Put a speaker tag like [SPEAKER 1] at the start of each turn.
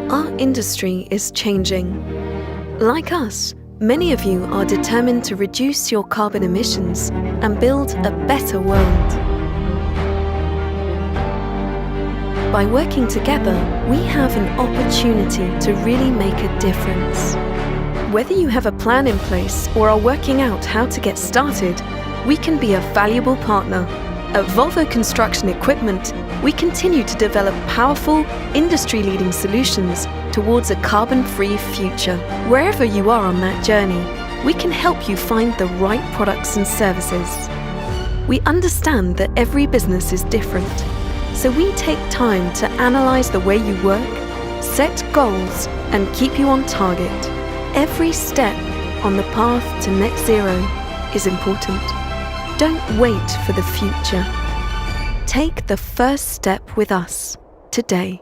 [SPEAKER 1] Our industry is changing. Like us, many of you are determined to reduce your carbon emissions and build a better world. By working together, we have an opportunity to really make a difference. Whether you have a plan in place or are working out how to get started, we can be a valuable partner. At Volvo Construction Equipment, we continue to develop powerful, industry-leading solutions towards a carbon-free future. Wherever you are on that journey, we can help you find the right products and services. We understand that every business is different, so we take time to analyze the way you work, set goals, and keep you on target. Every step on the path to net zero is important. Don't wait for the future. Take the first step with us today.